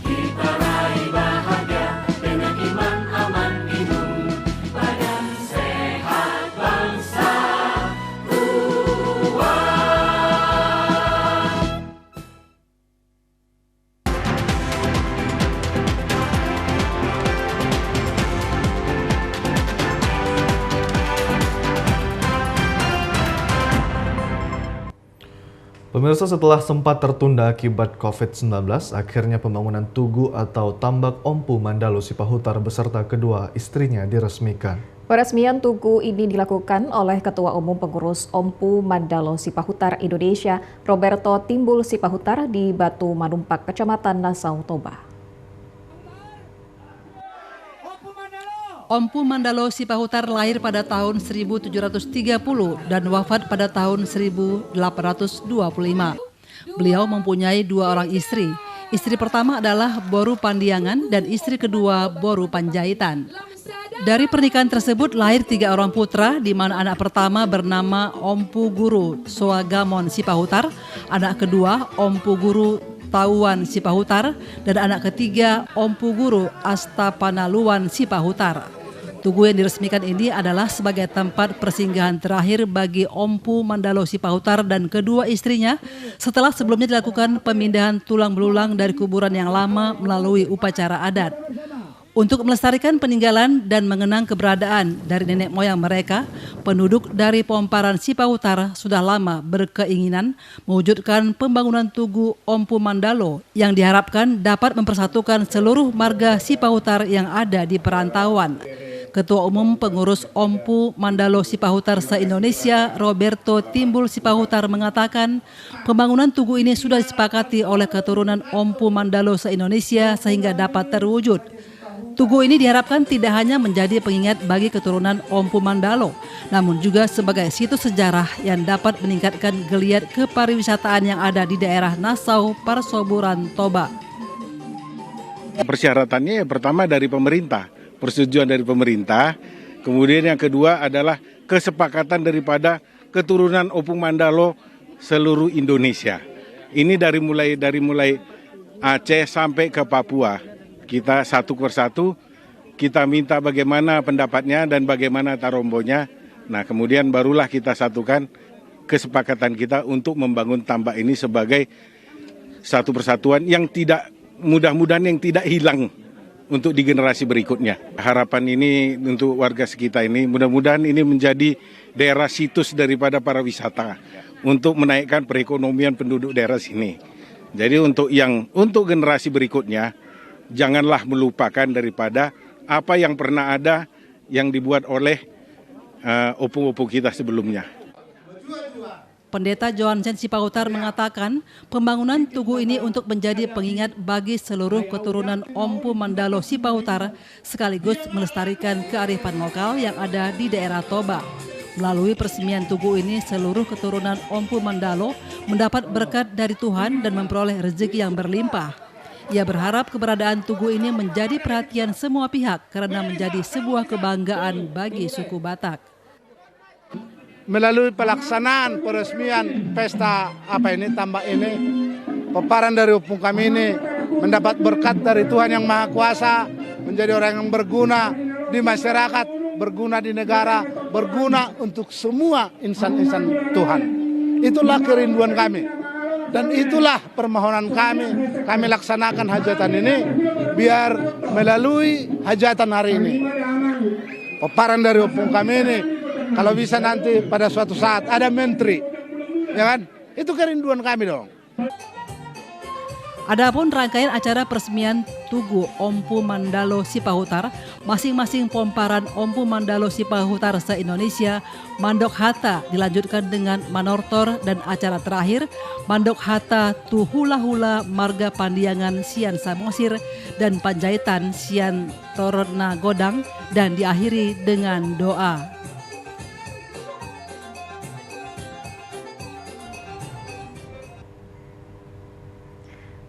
Kita raih bahagia dengan iman, aman, imun. Badan sehat, bangsa kuat. Pemirsa, setelah sempat tertunda akibat COVID-19, akhirnya pembangunan Tugu atau Tambak Ompu Mandalo Sipahutar beserta kedua istrinya diresmikan. Peresmian Tugu ini dilakukan oleh Ketua Umum Pengurus Ompu Mandalo Sipahutar Indonesia, Roberto Timbul Sipahutar di Batu Manumpak, Kecamatan Nasau Toba. Ompu Mandalo Sipahutar lahir pada tahun 1730 dan wafat pada tahun 1825. Beliau mempunyai dua orang istri. Istri pertama adalah Boru Pandiangan dan istri kedua Boru Panjaitan. Dari pernikahan tersebut lahir 3 orang putra, di mana anak pertama bernama Ompu Guru Soagamon Sipahutar, anak kedua Ompu Guru Tauan Sipahutar, dan anak ketiga Ompu Guru Astapanaluan Sipahutar. Tugu yang diresmikan ini adalah sebagai tempat persinggahan terakhir bagi Ompu Mandalo Sipahutar dan kedua istrinya setelah sebelumnya dilakukan pemindahan tulang belulang dari kuburan yang lama melalui upacara adat. Untuk melestarikan peninggalan dan mengenang keberadaan dari nenek moyang mereka, penduduk dari Pomparan Sipahutar sudah lama berkeinginan mewujudkan pembangunan Tugu Ompu Mandalo yang diharapkan dapat mempersatukan seluruh marga Sipahutar yang ada di perantauan. Ketua Umum Pengurus Ompu Mandalo Sipahutar se-Indonesia, Roberto Timbul Sipahutar mengatakan, pembangunan tugu ini sudah disepakati oleh keturunan Ompu Mandalo se-Indonesia sehingga dapat terwujud. Tugu ini diharapkan tidak hanya menjadi pengingat bagi keturunan Ompu Mandalo, namun juga sebagai situs sejarah yang dapat meningkatkan geliat kepariwisataan yang ada di daerah Nasau, Parsoburan, Toba. Persyaratannya yang pertama dari pemerintah, persetujuan dari pemerintah, kemudian yang kedua adalah kesepakatan daripada keturunan Ompu Mandalo seluruh Indonesia. Ini dari mulai Aceh sampai ke Papua. Kita satu persatu, kita minta bagaimana pendapatnya dan bagaimana tarombonya. Nah, kemudian barulah kita satukan kesepakatan kita untuk membangun tambak ini sebagai satu persatuan yang tidak, mudah-mudahan yang tidak hilang untuk di generasi berikutnya. Harapan ini untuk warga sekitar ini, mudah-mudahan ini menjadi daerah situs daripada para wisata untuk menaikkan perekonomian penduduk daerah sini. Jadi untuk generasi berikutnya, janganlah melupakan daripada apa yang pernah ada yang dibuat oleh opu-opu kita sebelumnya. Pendeta Johansen Sipahutar mengatakan pembangunan tugu ini untuk menjadi pengingat bagi seluruh keturunan Ompu Mandalo Sipahutar sekaligus melestarikan kearifan lokal yang ada di daerah Toba. Melalui peresmian tugu ini, seluruh keturunan Ompu Mandalo mendapat berkat dari Tuhan dan memperoleh rezeki yang berlimpah. Ia berharap keberadaan tugu ini menjadi perhatian semua pihak karena menjadi sebuah kebanggaan bagi suku Batak. Melalui pelaksanaan peresmian pesta tambak ini, peparan dari opung kami ini mendapat berkat dari Tuhan Yang Maha Kuasa, menjadi orang yang berguna di masyarakat, berguna di negara, berguna untuk semua insan-insan Tuhan. Itulah kerinduan kami. Dan itulah permohonan kami laksanakan hajatan ini biar melalui hajatan hari ini. Peparan dari opung kami ini, kalau bisa nanti pada suatu saat ada menteri, ya kan? Itu kerinduan kami dong. Adapun rangkaian acara peresmian Tugu Ompu Mandalo Sipahutar, masing-masing pomparan Ompu Mandalo Sipahutar se-Indonesia, Mandok Hata dilanjutkan dengan Manortor dan acara terakhir Mandok Hata Tu Hula Hula Marga Pandiangan Sian Samosir dan Panjaitan Sian Torna Godang dan diakhiri dengan doa.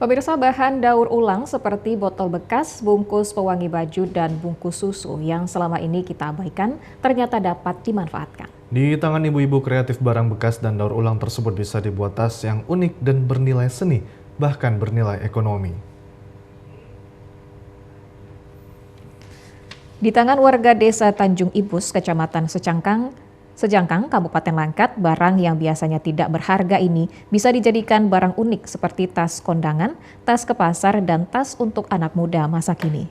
Pemirsa, bahan daur ulang seperti botol bekas, bungkus pewangi baju, dan bungkus susu yang selama ini kita abaikan ternyata dapat dimanfaatkan. Di tangan ibu-ibu kreatif, barang bekas dan daur ulang tersebut bisa dibuat tas yang unik dan bernilai seni, bahkan bernilai ekonomi. Di tangan warga desa Tanjung Ibus, Kecamatan Sejangkang, Kabupaten Langkat, barang yang biasanya tidak berharga ini bisa dijadikan barang unik seperti tas kondangan, tas ke pasar, dan tas untuk anak muda masa kini.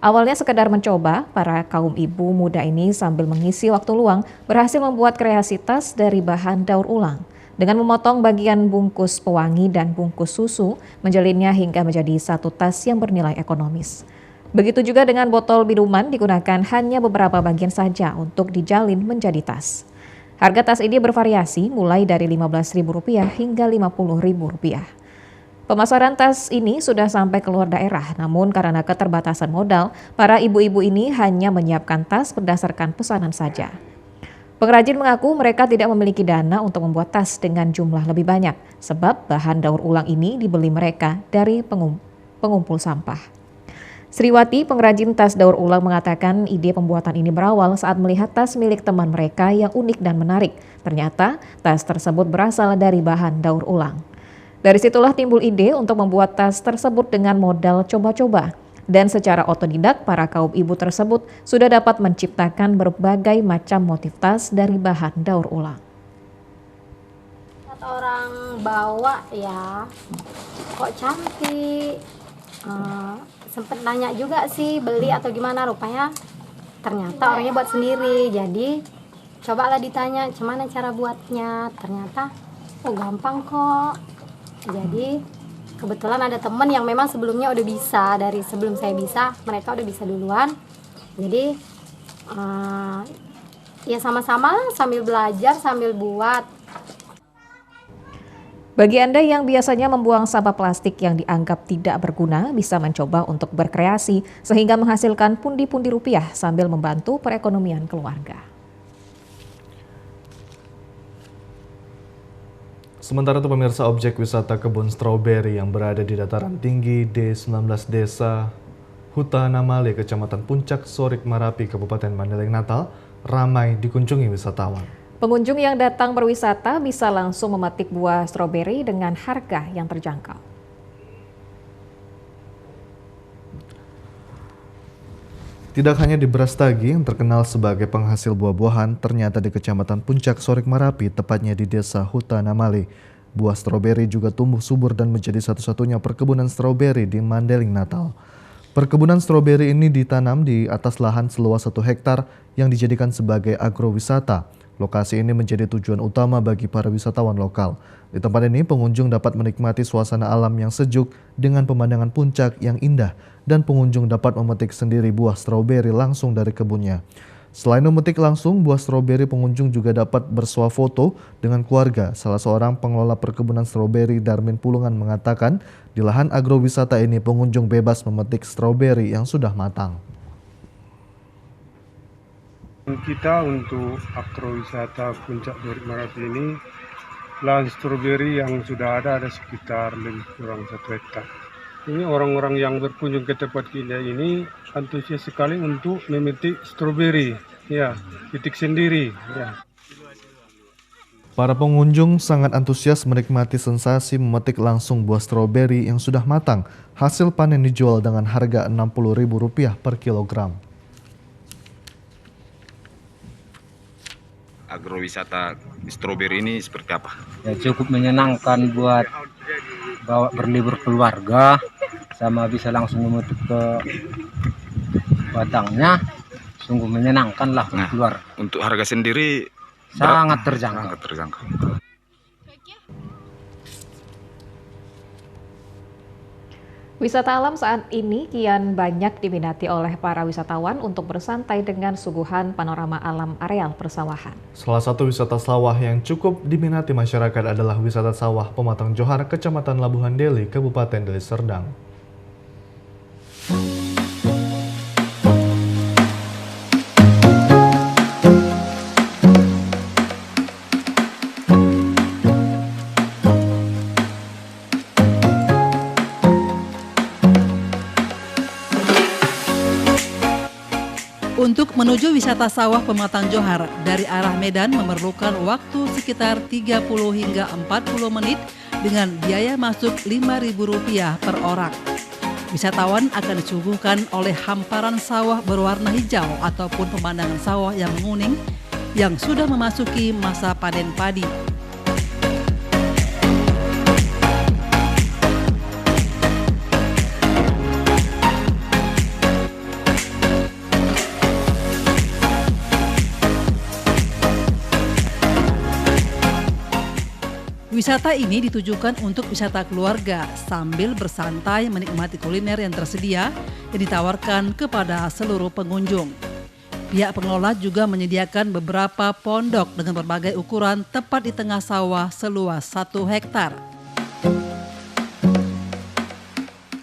Awalnya sekedar mencoba, para kaum ibu muda ini sambil mengisi waktu luang berhasil membuat kreasi tas dari bahan daur ulang. Dengan memotong bagian bungkus pewangi dan bungkus susu, menjalinnya hingga menjadi satu tas yang bernilai ekonomis. Begitu juga dengan botol minuman, digunakan hanya beberapa bagian saja untuk dijalin menjadi tas. Harga tas ini bervariasi mulai dari Rp15.000 hingga Rp50.000. Pemasaran tas ini sudah sampai keluar daerah, namun karena keterbatasan modal, para ibu-ibu ini hanya menyiapkan tas berdasarkan pesanan saja. Pengrajin mengaku mereka tidak memiliki dana untuk membuat tas dengan jumlah lebih banyak, sebab bahan daur ulang ini dibeli mereka dari pengumpul sampah. Sriwati, pengrajin tas daur ulang, mengatakan ide pembuatan ini berawal saat melihat tas milik teman mereka yang unik dan menarik. Ternyata tas tersebut berasal dari bahan daur ulang. Dari situlah timbul ide untuk membuat tas tersebut dengan modal coba-coba. Dan secara otodidak, para kaum ibu tersebut sudah dapat menciptakan berbagai macam motif tas dari bahan daur ulang. Orang bawa ya, kok cantik. Sempet nanya juga sih beli atau gimana, rupanya ternyata orangnya buat sendiri. Jadi cobalah ditanya gimana cara buatnya, ternyata oh gampang kok. Jadi kebetulan ada temen yang memang sebelumnya udah bisa, dari sebelum saya bisa mereka udah bisa duluan. Jadi Ya sama-sama sambil belajar sambil buat. Bagi Anda yang biasanya membuang sampah plastik yang dianggap tidak berguna, bisa mencoba untuk berkreasi sehingga menghasilkan pundi-pundi rupiah sambil membantu perekonomian keluarga. Sementara itu pemirsa, objek wisata kebun stroberi yang berada di dataran tinggi D19 Desa Hutanamale, Kecamatan Puncak, Sorik Marapi, Kabupaten Mandailing Natal, ramai dikunjungi wisatawan. Pengunjung yang datang berwisata bisa langsung memetik buah stroberi dengan harga yang terjangkau. Tidak hanya di Brastagi yang terkenal sebagai penghasil buah-buahan, ternyata di Kecamatan Puncak, Sorik Marapi, tepatnya di Desa Hutanamale, buah stroberi juga tumbuh subur dan menjadi satu-satunya perkebunan stroberi di Mandailing Natal. Perkebunan stroberi ini ditanam di atas lahan seluas 1 hektar yang dijadikan sebagai agrowisata. Lokasi ini menjadi tujuan utama bagi para wisatawan lokal. Di tempat ini, pengunjung dapat menikmati suasana alam yang sejuk dengan pemandangan puncak yang indah, dan pengunjung dapat memetik sendiri buah stroberi langsung dari kebunnya. Selain memetik langsung buah stroberi, pengunjung juga dapat bersuah foto dengan keluarga. Salah seorang pengelola perkebunan stroberi, Darmin Pulungan, mengatakan di lahan agrowisata ini pengunjung bebas memetik stroberi yang sudah matang. Kita untuk agrowisata Puncak Sorik Marapi ini, lahan stroberi yang sudah ada sekitar lebih kurang 1 hektar. Ini orang-orang yang berkunjung ke tempat kita ini antusias sekali untuk memetik stroberi, ya, petik sendiri. Ya. Para pengunjung sangat antusias menikmati sensasi memetik langsung buah stroberi yang sudah matang. Hasil panen dijual dengan harga Rp60.000 per kilogram. Agrowisata stroberi ini seperti apa? Ya, cukup menyenangkan buat bawa berlibur keluarga, sama bisa langsung memetik ke batangnya. Sungguh menyenangkan lah keluar. Untuk harga sendiri sangat terjangkau. Sangat terjangkau. Wisata alam saat ini kian banyak diminati oleh para wisatawan untuk bersantai dengan suguhan panorama alam areal persawahan. Salah satu wisata sawah yang cukup diminati masyarakat adalah wisata sawah Pematang Johar, Kecamatan Labuhan Deli, Kabupaten Deli Serdang. Untuk menuju wisata sawah Pematang Johar dari arah Medan memerlukan waktu sekitar 30 hingga 40 menit dengan biaya masuk Rp5.000 per orang. Wisatawan akan disuguhkan oleh hamparan sawah berwarna hijau ataupun pemandangan sawah yang menguning yang sudah memasuki masa panen padi. Wisata ini ditujukan untuk wisata keluarga sambil bersantai menikmati kuliner yang tersedia yang ditawarkan kepada seluruh pengunjung. Pihak pengelola juga menyediakan beberapa pondok dengan berbagai ukuran tepat di tengah sawah seluas 1 hektar.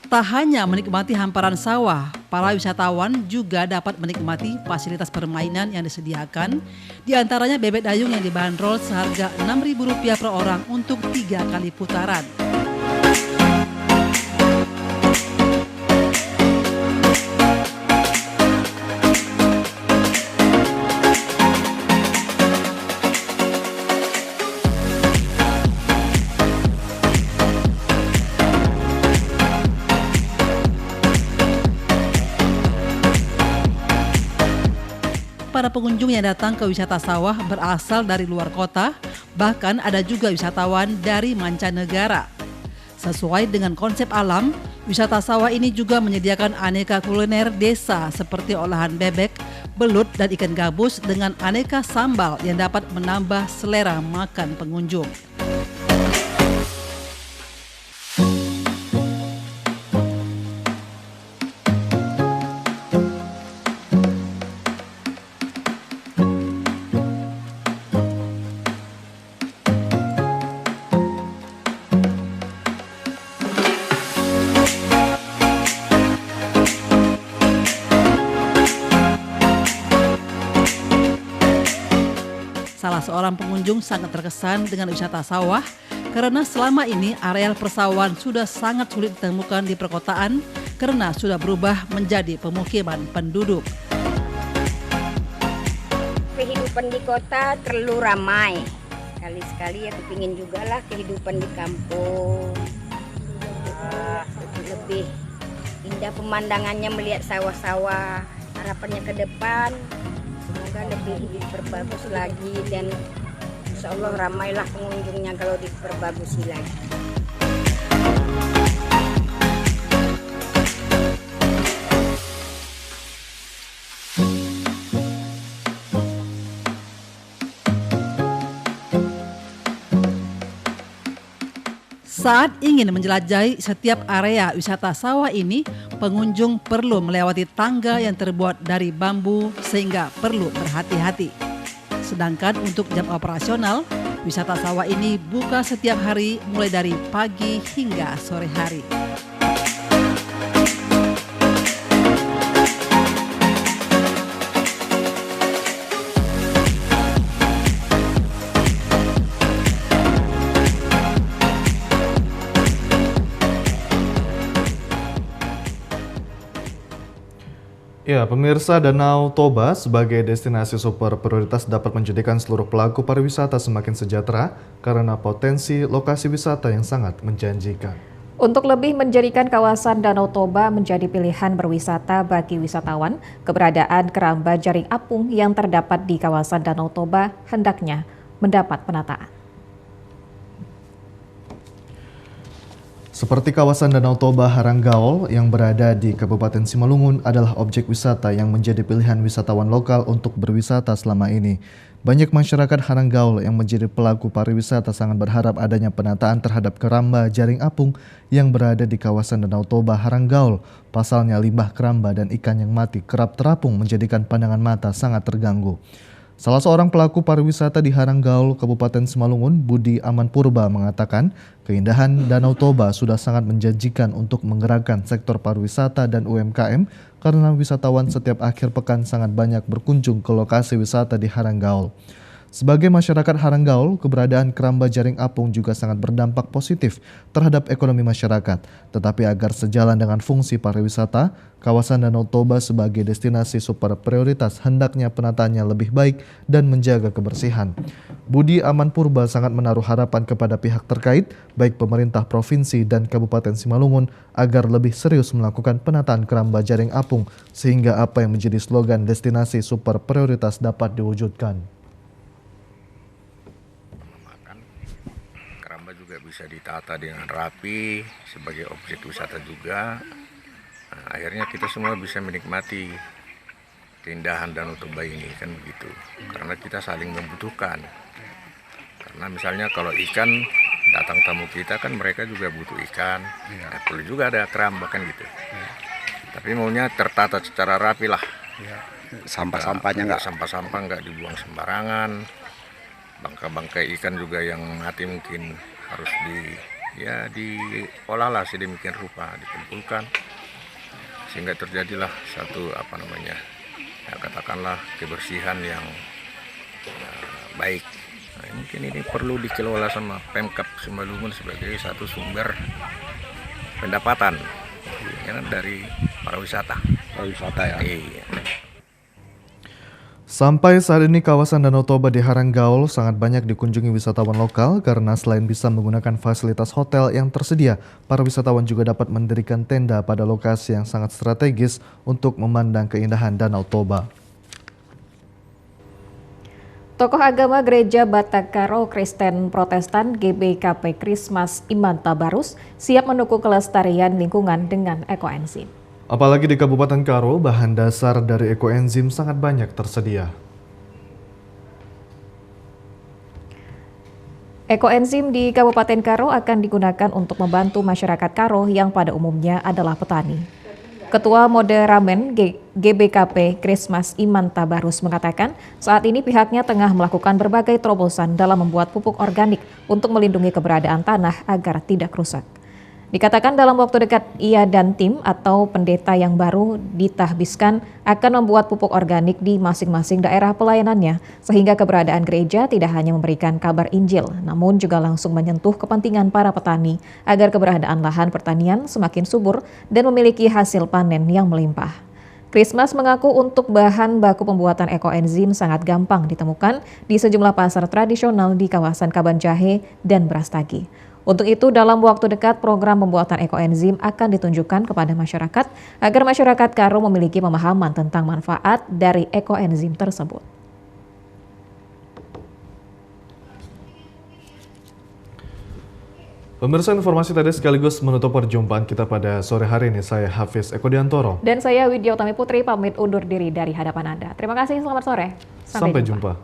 Tak hanya menikmati hamparan sawah, para wisatawan juga dapat menikmati fasilitas permainan yang disediakan, diantaranya bebek dayung yang dibanderol seharga Rp6.000 per orang untuk 3 kali putaran. Para pengunjung yang datang ke wisata sawah berasal dari luar kota, bahkan ada juga wisatawan dari mancanegara. Sesuai dengan konsep alam, wisata sawah ini juga menyediakan aneka kuliner desa seperti olahan bebek, belut, dan ikan gabus dengan aneka sambal yang dapat menambah selera makan pengunjung. seorang pengunjung sangat terkesan dengan wisata sawah karena selama ini areal persawahan sudah sangat sulit ditemukan di perkotaan karena sudah berubah menjadi pemukiman penduduk. Kehidupan di kota terlalu ramai. Sekali-sekali ya kepingin juga lah kehidupan di kampung. Lebih indah pemandangannya melihat sawah-sawah. Harapannya ke depan semoga lebih diperbagus lagi dan insya Allah ramailah pengunjungnya kalau diperbagusi lagi. Saat ingin menjelajahi setiap area wisata sawah ini, pengunjung perlu melewati tangga yang terbuat dari bambu sehingga perlu berhati-hati. Sedangkan untuk jam operasional, wisata sawah ini buka setiap hari mulai dari pagi hingga sore hari. Ya, pemirsa, Danau Toba sebagai destinasi super prioritas dapat menjadikan seluruh pelaku pariwisata semakin sejahtera karena potensi lokasi wisata yang sangat menjanjikan. Untuk lebih menjadikan kawasan Danau Toba menjadi pilihan berwisata bagi wisatawan, keberadaan keramba jaring apung yang terdapat di kawasan Danau Toba hendaknya mendapat penataan. Seperti kawasan Danau Toba Haranggaol yang berada di Kabupaten Simalungun adalah objek wisata yang menjadi pilihan wisatawan lokal untuk berwisata selama ini. Banyak masyarakat Haranggaol yang menjadi pelaku pariwisata sangat berharap adanya penataan terhadap keramba jaring apung yang berada di kawasan Danau Toba Haranggaol. Pasalnya limbah keramba dan ikan yang mati kerap terapung menjadikan pandangan mata sangat terganggu. Salah seorang pelaku pariwisata di Haranggaol, Kabupaten Simalungun, Budi Aman Purba mengatakan keindahan Danau Toba sudah sangat menjanjikan untuk menggerakkan sektor pariwisata dan UMKM karena wisatawan setiap akhir pekan sangat banyak berkunjung ke lokasi wisata di Haranggaol. Sebagai masyarakat Haranggaol, keberadaan keramba jaring apung juga sangat berdampak positif terhadap ekonomi masyarakat. Tetapi agar sejalan dengan fungsi pariwisata, kawasan Danau Toba sebagai destinasi super prioritas hendaknya penataannya lebih baik dan menjaga kebersihan. Budi Aman Purba sangat menaruh harapan kepada pihak terkait, baik pemerintah provinsi dan Kabupaten Simalungun, agar lebih serius melakukan penataan keramba jaring apung sehingga apa yang menjadi slogan destinasi super prioritas dapat diwujudkan. Juga bisa ditata dengan rapi sebagai objek wisata juga. Nah, akhirnya kita semua bisa menikmati keindahan Danau Toba ini, kan begitu. Karena kita saling membutuhkan. Karena misalnya kalau ikan datang tamu kita kan mereka juga butuh ikan. Nah, perlu juga ada keramba kan gitu. Tapi maunya tertata secara rapi lah. Sampah-sampahnya sampah-sampah nggak dibuang sembarangan. Bangkai-bangkai ikan juga yang mati mungkin harus diolah lah sedemikian rupa, dikumpulkan sehingga terjadilah satu katakanlah kebersihan yang baik. Nah, mungkin ini perlu dikelola sama Pemkab Simalungun sebagai satu sumber pendapatan ya, dari pariwisata ya. Iya. Sampai saat ini kawasan Danau Toba di Haranggaol sangat banyak dikunjungi wisatawan lokal karena selain bisa menggunakan fasilitas hotel yang tersedia, para wisatawan juga dapat mendirikan tenda pada lokasi yang sangat strategis untuk memandang keindahan Danau Toba. Tokoh agama Gereja Batak Karo Kristen Protestan GBKP Krismas Iman Tabarus siap mendukung kelestarian lingkungan dengan ekoenzim. Apalagi di Kabupaten Karo, bahan dasar dari ekoenzim sangat banyak tersedia. Ekoenzim di Kabupaten Karo akan digunakan untuk membantu masyarakat Karo yang pada umumnya adalah petani. Ketua Mode Ramen GBKP Krismas Iman Tabarus mengatakan saat ini pihaknya tengah melakukan berbagai terobosan dalam membuat pupuk organik untuk melindungi keberadaan tanah agar tidak rusak. Dikatakan dalam waktu dekat ia dan tim atau pendeta yang baru ditahbiskan akan membuat pupuk organik di masing-masing daerah pelayanannya sehingga keberadaan gereja tidak hanya memberikan kabar Injil namun juga langsung menyentuh kepentingan para petani agar keberadaan lahan pertanian semakin subur dan memiliki hasil panen yang melimpah. Christmas mengaku untuk bahan baku pembuatan ekoenzim sangat gampang ditemukan di sejumlah pasar tradisional di kawasan Kabanjahe dan Brastagi. Untuk itu, dalam waktu dekat program pembuatan ekoenzim akan ditunjukkan kepada masyarakat agar masyarakat Karo memiliki pemahaman tentang manfaat dari ekoenzim tersebut. Pemirsa, informasi tadi sekaligus menutup perjumpaan kita pada sore hari ini. Saya Hafiz Eko Diantoro. Dan saya Widya Utami Putri pamit undur diri dari hadapan Anda. Terima kasih, selamat sore. Sampai jumpa.